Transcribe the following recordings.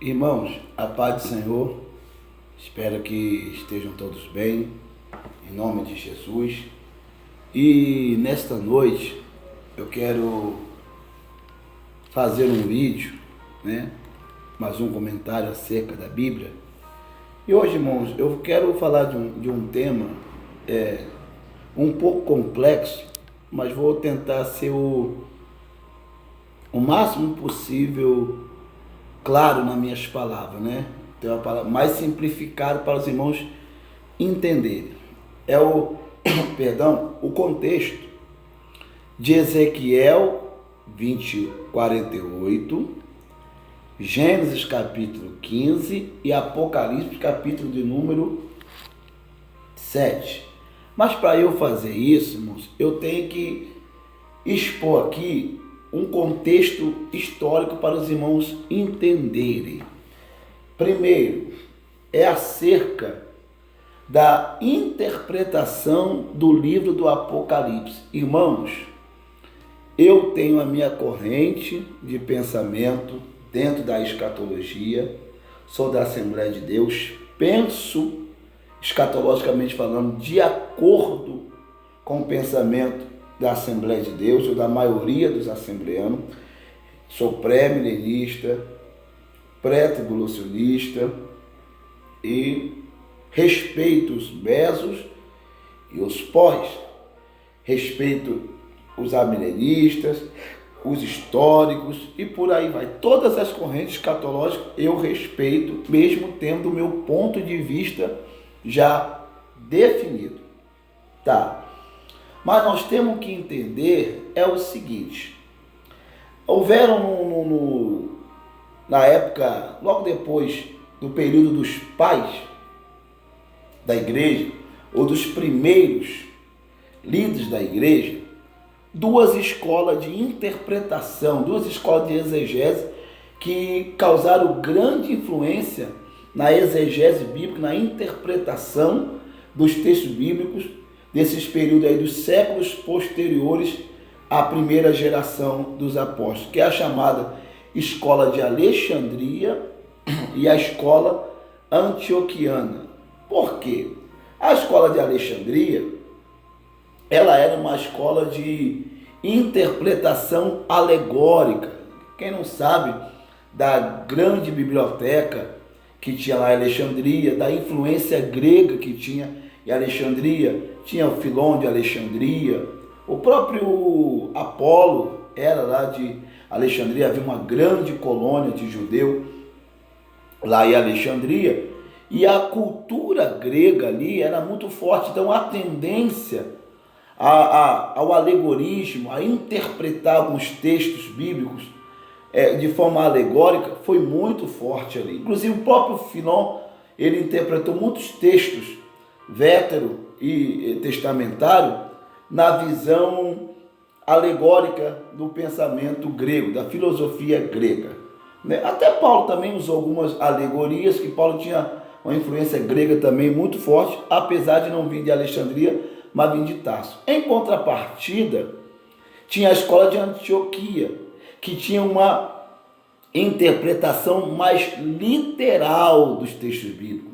Irmãos, a paz do Senhor, espero que estejam todos bem, em nome de Jesus. E nesta noite eu quero fazer um vídeo, mais um comentário acerca da Bíblia. E hoje, irmãos, eu quero falar de um tema um pouco complexo, mas vou tentar ser o máximo possível claro nas minhas palavras, Tem uma palavra mais simplificada para os irmãos entenderem. É o, o contexto de Ezequiel 20:48, Gênesis capítulo 15 e Apocalipse capítulo de número 7. Mas para eu fazer isso, irmãos, eu tenho que expor aqui um contexto histórico para os irmãos entenderem. Primeiro, é acerca da interpretação do livro do Apocalipse. Irmãos, eu tenho a minha corrente de pensamento dentro da escatologia, sou da Assembleia de Deus, penso escatologicamente falando de acordo com o pensamento da Assembleia de Deus, ou da maioria dos assembleanos. Sou pré-milenista, pré-tribulacionista e respeito os mesos e os pós. Respeito os amilenistas, os históricos e por aí vai. Todas as correntes escatológicas eu respeito, mesmo tendo o meu ponto de vista já definido. Tá. Mas nós temos que entender o seguinte: houveram na época, logo depois do período dos pais da igreja, ou dos primeiros líderes da igreja, duas escolas de interpretação, duas escolas de exegese que causaram grande influência na exegese bíblica, na interpretação dos textos bíblicos desses períodos aí dos séculos posteriores à primeira geração dos apóstolos, que é a chamada escola de Alexandria e a escola antioquiana. Por quê? A escola de Alexandria, ela era uma escola de interpretação alegórica. Quem não sabe da grande biblioteca que tinha lá em Alexandria, da influência grega que tinha em Alexandria, tinha o Filon de Alexandria, o próprio Apolo era lá de Alexandria, havia uma grande colônia de judeu lá em Alexandria, e a cultura grega ali era muito forte, então a tendência ao alegorismo, a interpretar alguns textos bíblicos de forma alegórica foi muito forte ali. Inclusive o próprio Filon, ele interpretou muitos textos vétero e testamentário na visão alegórica do pensamento grego, da filosofia grega. Até Paulo também usou algumas alegorias, que Paulo tinha uma influência grega também muito forte, apesar de não vir de Alexandria, mas vir de Tarso. Em contrapartida, tinha a escola de Antioquia, que tinha uma interpretação mais literal dos textos bíblicos,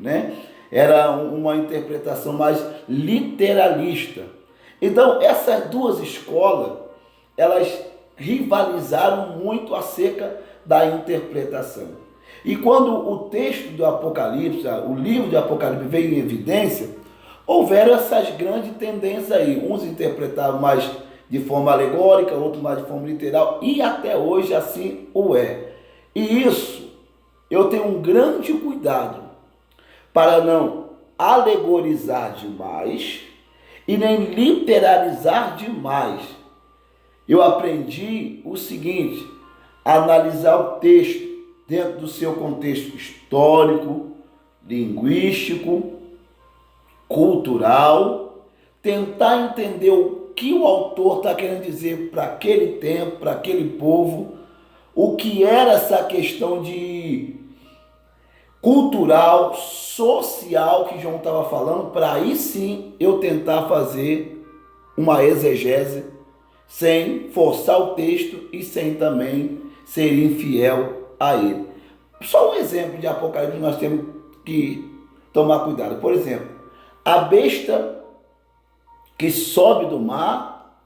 Era uma interpretação mais literalista. Então, essas duas escolas, elas rivalizaram muito acerca da interpretação. E quando o texto do Apocalipse, o livro de Apocalipse veio em evidência, houveram essas grandes tendências aí. Uns interpretavam mais de forma alegórica, outros mais de forma literal, e até hoje assim o é. E isso, eu tenho um grande cuidado para não alegorizar demais e nem literalizar demais. Eu aprendi o seguinte: analisar o texto dentro do seu contexto histórico, linguístico, cultural, tentar entender o que o autor está querendo dizer para aquele tempo, para aquele povo, o que era essa questão de cultural, social que João estava falando, para aí sim eu tentar fazer uma exegese sem forçar o texto e sem também ser infiel a ele. Só um exemplo de Apocalipse nós temos que tomar cuidado. Por exemplo, a besta que sobe do mar,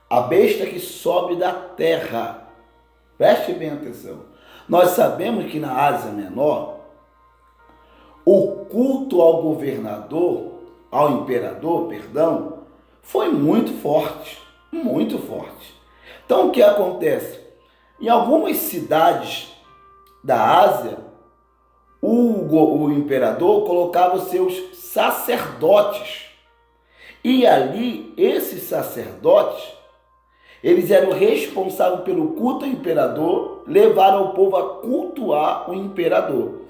a besta que sobe da terra. Preste bem atenção. Nós sabemos que na Ásia Menor, o culto ao governador, ao imperador, perdão, foi muito forte, muito forte. Então o que acontece? Em algumas cidades da Ásia, o imperador colocava os seus sacerdotes. E ali, esses sacerdotes, eles eram responsáveis pelo culto ao imperador, levaram o povo a cultuar o imperador.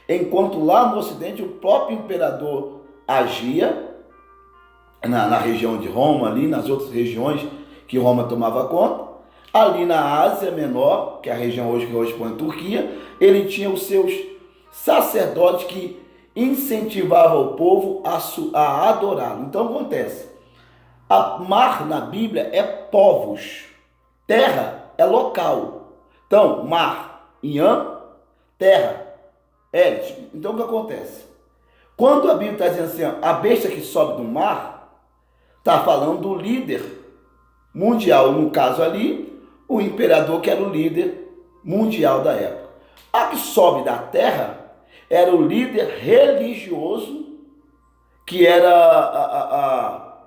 Enquanto lá no Ocidente, o próprio imperador agia na região de Roma, ali nas outras regiões que Roma tomava conta. Ali na Ásia Menor, que é a região hoje que corresponde à Turquia, ele tinha os seus sacerdotes que incentivavam o povo a adorá-lo. Então acontece, mar na Bíblia é povos, terra é local. Então, mar, Ian, terra, Eres. Então o que acontece? Quando a Bíblia está dizendo assim, a besta que sobe do mar, está falando do líder mundial, no caso ali, o imperador que era o líder mundial da época. A que sobe da terra era o líder religioso, que era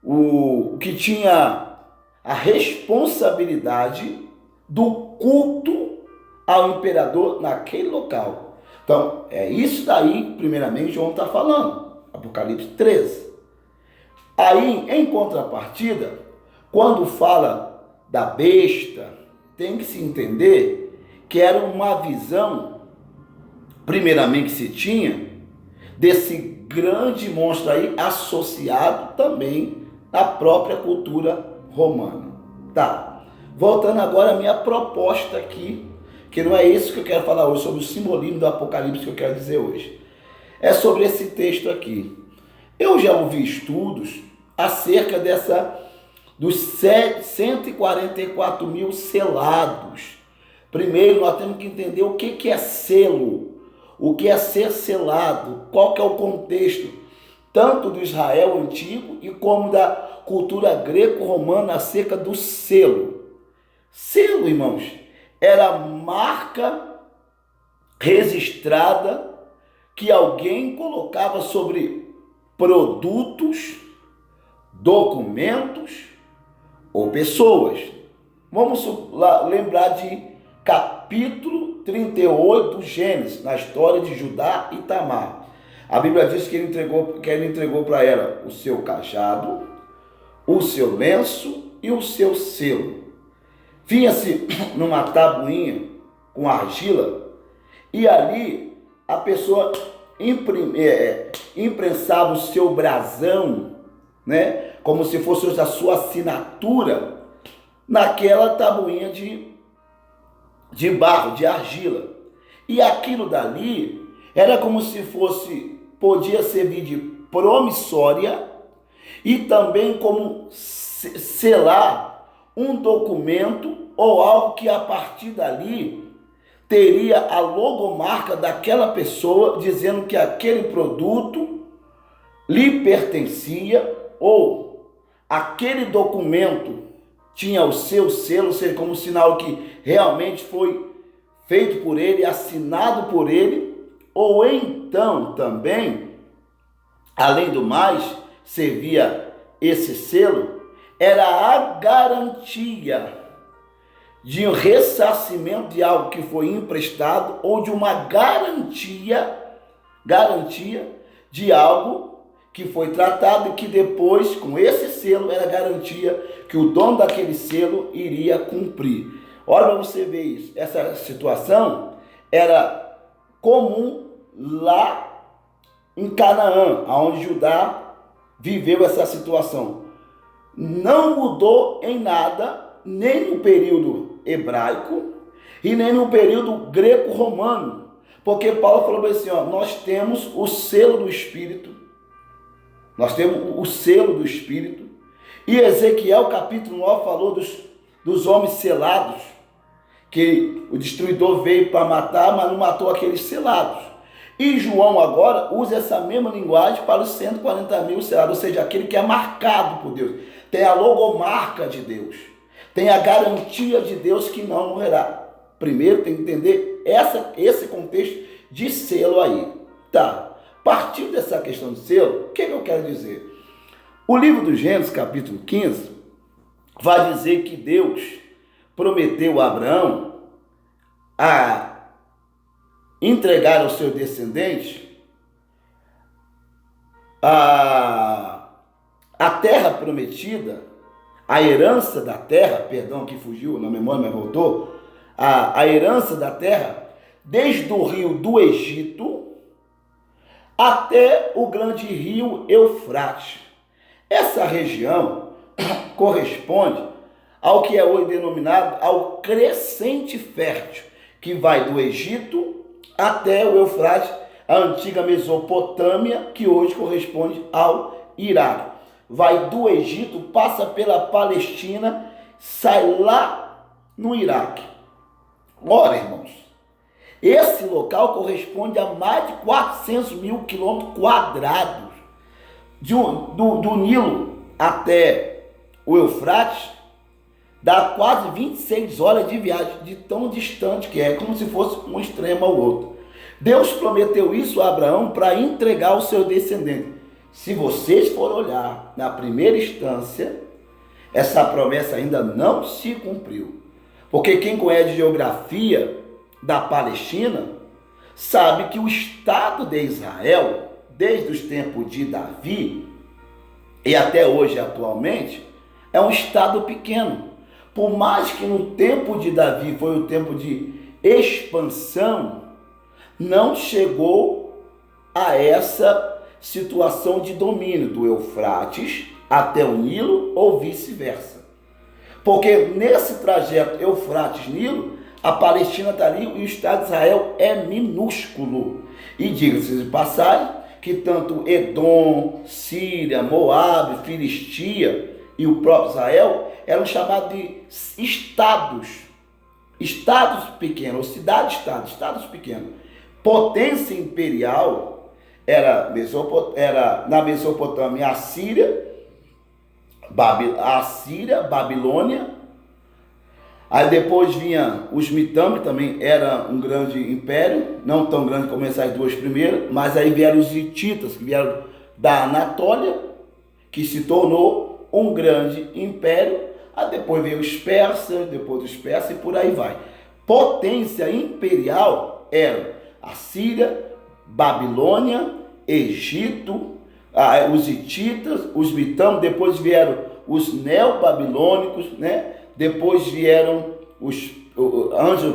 o que tinha a responsabilidade do culto ao imperador naquele local. Então, é isso daí, primeiramente, João está falando, Apocalipse 13. Aí, em contrapartida, quando fala da besta, tem que se entender que era uma visão, primeiramente, que se tinha desse grande monstro aí, associado também à própria cultura romana. Tá, voltando agora à minha proposta aqui, que não é isso que eu quero falar hoje, sobre o simbolismo do Apocalipse que eu quero dizer hoje. É sobre esse texto aqui. Eu já ouvi estudos acerca dos 144 mil selados. Primeiro, nós temos que entender o que é selo, o que é ser selado, qual que é o contexto, tanto do Israel antigo e como da cultura greco-romana acerca do selo. Selo, irmãos, era a marca registrada que alguém colocava sobre produtos, documentos ou pessoas. Vamos lembrar de capítulo 38 do Gênesis, na história de Judá e Tamar. A Bíblia diz que ele entregou para ela o seu cajado, o seu lenço e o seu selo. Vinha-se numa tabuinha com argila e ali a pessoa imprensava o seu brasão, né, como se fosse a sua assinatura naquela tabuinha de barro, de argila. E aquilo dali era como se podia servir de promissória e também como selar um documento ou algo que a partir dali teria a logomarca daquela pessoa, dizendo que aquele produto lhe pertencia, ou aquele documento tinha o seu selo, ou seja, como sinal que realmente foi feito por ele, assinado por ele, ou então também, além do mais, servia esse selo, era a garantia de um ressarcimento de algo que foi emprestado ou de uma garantia de algo que foi tratado e que depois, com esse selo, era garantia que o dono daquele selo iria cumprir. Olha para você ver isso. Essa situação era comum lá em Canaã, onde Judá viveu essa situação. Não mudou em nada, nem no período hebraico e nem no período greco-romano, porque Paulo falou assim, nós temos o selo do Espírito, e Ezequiel capítulo 9 falou dos homens selados, que o destruidor veio para matar, mas não matou aqueles selados. E João agora usa essa mesma linguagem para os 140 mil selados, ou seja, aquele que é marcado por Deus. Tem a logomarca de Deus. Tem a garantia de Deus que não morrerá. Primeiro tem que entender esse contexto de selo aí. Tá. Partindo dessa questão de selo, o que eu quero dizer? O livro do Gênesis, capítulo 15, vai dizer que Deus prometeu a Abraão a entregar aos seus descendentes a terra prometida, a herança da terra, perdão, que fugiu na memória, mas voltou, a herança da terra, desde o rio do Egito até o grande rio Eufrates. Essa região corresponde ao que é hoje denominado ao crescente fértil, que vai do Egito até o Eufrates, a antiga Mesopotâmia, que hoje corresponde ao Iraque. Vai do Egito, passa pela Palestina, sai lá no Iraque. Ora, irmãos, esse local corresponde a mais de 400 mil quilômetros quadrados. Do Nilo até o Eufrates, dá quase 26 horas de viagem, de tão distante que é, como se fosse um extremo ao outro. Deus prometeu isso a Abraão para entregar aos seus descendentes. Se vocês forem olhar na primeira instância, essa promessa ainda não se cumpriu. Porque quem conhece geografia da Palestina sabe que o Estado de Israel, desde os tempos de Davi e até hoje atualmente, é um Estado pequeno. Por mais que no tempo de Davi foi o tempo de expansão, não chegou a essa situação de domínio do Eufrates até o Nilo ou vice-versa. Porque nesse trajeto Eufrates-Nilo, a Palestina está ali e o Estado de Israel é minúsculo. E diga-se de passagem que tanto Edom, Síria, Moabe, Filistia e o próprio Israel eram chamados de estados pequenos, ou cidade-estado, estados pequenos. Potência imperial era na Mesopotâmia a Síria, Babilônia. Aí depois vinha os Mitam, que também era um grande império, não tão grande como essas duas primeiras, mas aí vieram os hititas, que vieram da Anatólia, que se tornou um grande império. Aí depois veio os persas, depois dos persas e por aí vai. Potência imperial era a Síria, Babilônia, Egito, os hititas, os Mitam, depois vieram os neobabilônicos, né? Depois vieram os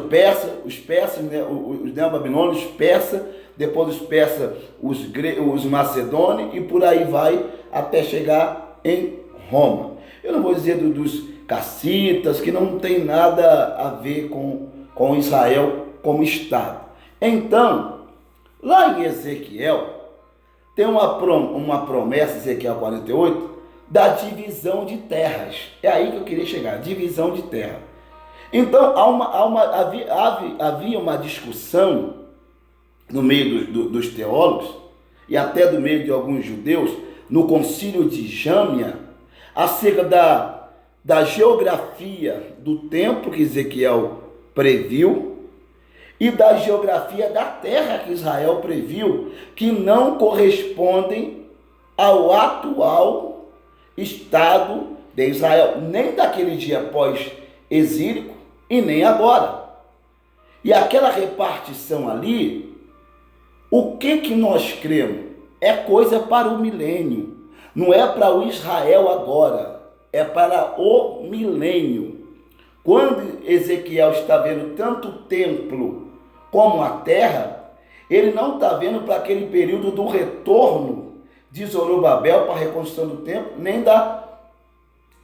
persas, né? Os neobabilônicos, os persas, depois os persas, os macedônios e por aí vai até chegar em Roma. Eu não vou dizer dos cassitas, que não tem nada a ver com Israel como Estado. Então, lá em Ezequiel, tem uma promessa, Ezequiel 48, da divisão de terras. É aí que eu queria chegar, divisão de terra. Então, havia uma discussão no meio dos teólogos, e até do meio de alguns judeus, no concílio de Jâmia, acerca da geografia do tempo que Ezequiel previu e da geografia da terra que Israel previu, que não correspondem ao atual Estado de Israel, nem daquele dia pós-exílico e nem agora. E aquela repartição ali, o que nós cremos? É coisa para o milênio, não é para o Israel agora, é para o milênio. Quando Ezequiel está vendo tanto o templo como a terra, ele não está vendo para aquele período do retorno de Zorobabel para a reconstrução do templo, nem da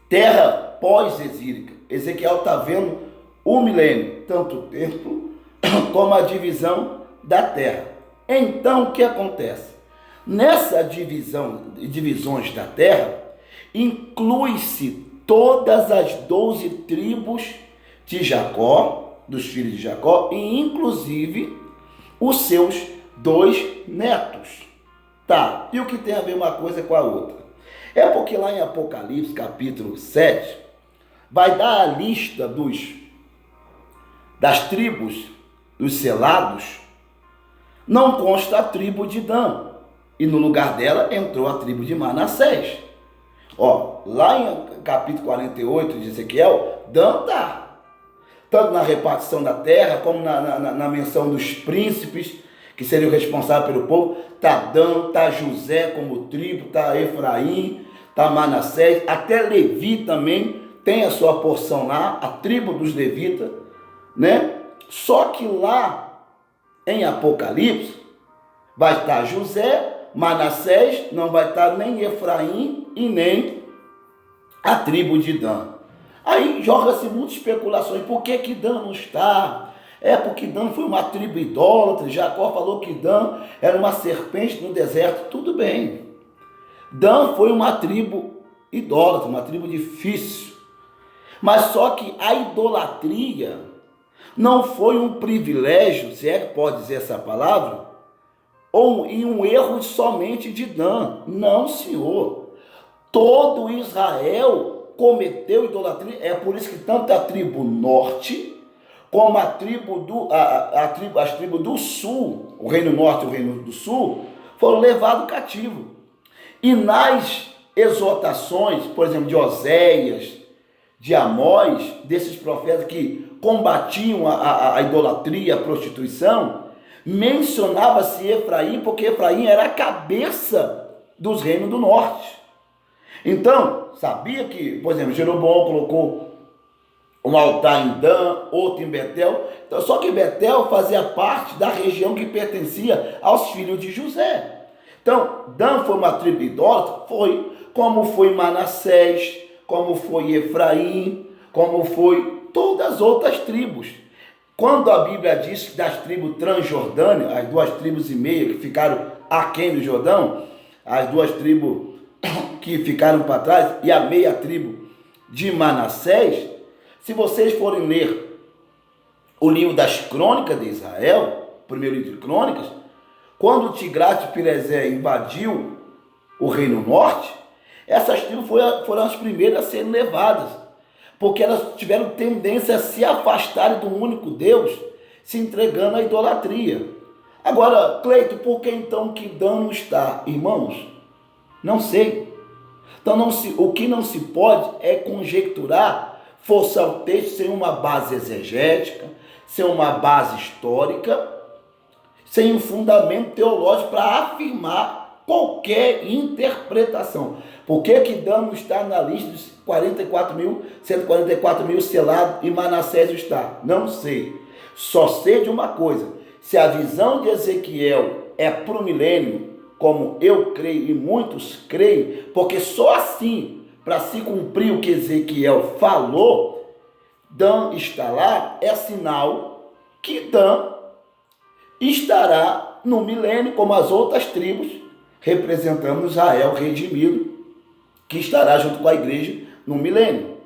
terra pós-exílica. Ezequiel está vendo o milênio, tanto o templo como a divisão da terra. Então, o que acontece? Nessa divisões da terra, inclui-se todas as 12 tribos de Jacó, dos filhos de Jacó, e inclusive os seus 2 netos. Tá, e o que tem a ver uma coisa com a outra? É porque lá em Apocalipse, capítulo 7, vai dar a lista das tribos, dos selados. Não consta a tribo de Dan, e no lugar dela entrou a tribo de Manassés. Lá em capítulo 48 de Ezequiel, Dan está, tanto na repartição da terra, como na menção dos príncipes, que seriam responsáveis pelo povo. Está Dan, está José como tribo, está Efraim, está Manassés, até Levi também tem a sua porção lá, a tribo dos levitas, né? Só que lá em Apocalipse vai estar José, Manassés, não vai estar nem Efraim e nem a tribo de Dan. Aí joga-se muitas especulações. Por que Dan não está? É porque Dan foi uma tribo idólatra. Jacó falou que Dan era uma serpente no deserto. Tudo bem. Dan foi uma tribo idólatra, uma tribo difícil. Mas só que a idolatria não foi um privilégio, se é que pode dizer essa palavra, ou um erro somente de Dan. Não, senhor. Todo Israel cometeu idolatria. É por isso que tanto a tribo norte como as tribos do sul, o reino norte e o reino do sul, foram levados cativo. E nas exortações, por exemplo, de Oséias, de Amós, desses profetas que combatiam a idolatria, a prostituição, mencionava-se Efraim, porque Efraim era a cabeça dos reinos do norte. Então, sabia que, por exemplo, Jeroboão colocou um altar em Dan, outro em Betel. Então, só que Betel fazia parte da região que pertencia aos filhos de José. Então, Dan foi uma tribo idólatra? Foi, como foi Manassés, como foi Efraim, como foi todas as outras tribos. Quando a Bíblia diz que das tribos transjordâneas, as 2,5 tribos que ficaram aquém do Jordão, as 2 tribos que ficaram para trás e a meia tribo de Manassés, se vocês forem ler o livro das Crônicas de Israel, o primeiro livro de Crônicas, quando Tiglat-Pileser invadiu o Reino Norte, essas tribos foram as primeiras a serem levadas, porque elas tiveram tendência a se afastarem do único Deus, se entregando à idolatria. Agora, Cleito, por que então que Dan não está? Irmãos, não sei. Então, o que não se pode é conjecturar, forçar o texto sem uma base exegética, sem uma base histórica, sem um fundamento teológico para afirmar qualquer interpretação. Por que Dan não está na lista dos 144 mil selados e Manassés está? Não sei. Só sei de uma coisa: se a visão de Ezequiel é para o milênio, como eu creio e muitos creem, porque só assim, para se cumprir o que Ezequiel falou, Dan está lá, é sinal que Dan estará no milênio, como as outras tribos, representando Israel redimido, que estará junto com a igreja no milênio.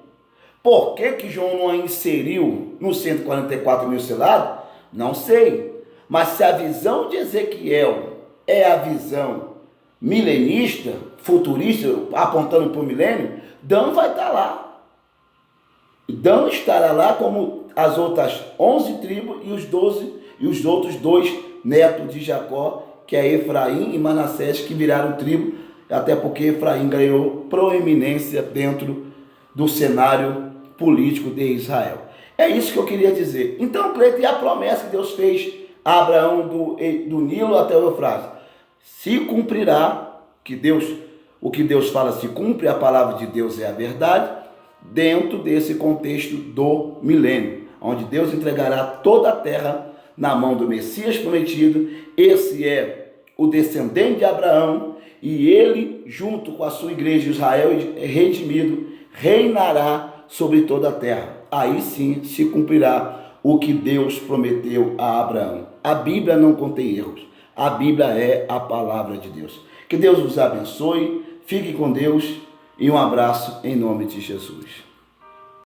Por que João não a inseriu nos 144 mil selados? Não sei. Mas se a visão de Ezequiel é a visão milenista, futurista, apontando para o milênio, Dan vai estar lá. Dan estará lá como as outras 11 tribos e os outros 2 netos de Jacó, que é Efraim e Manassés, que viraram tribo, até porque Efraim ganhou proeminência dentro do cenário político de Israel. É isso que eu queria dizer. Então, Cleito, e a promessa que Deus fez a Abraão do Nilo até o Eufrates? Se cumprirá, o que Deus fala se cumpre, a palavra de Deus é a verdade, dentro desse contexto do milênio, onde Deus entregará toda a terra na mão do Messias prometido. Esse é o descendente de Abraão, e ele, junto com a sua igreja Israel redimido, reinará sobre toda a terra. Aí sim se cumprirá o que Deus prometeu a Abraão. A Bíblia não contém erros. A Bíblia é a palavra de Deus. Que Deus os abençoe, fique com Deus e um abraço em nome de Jesus.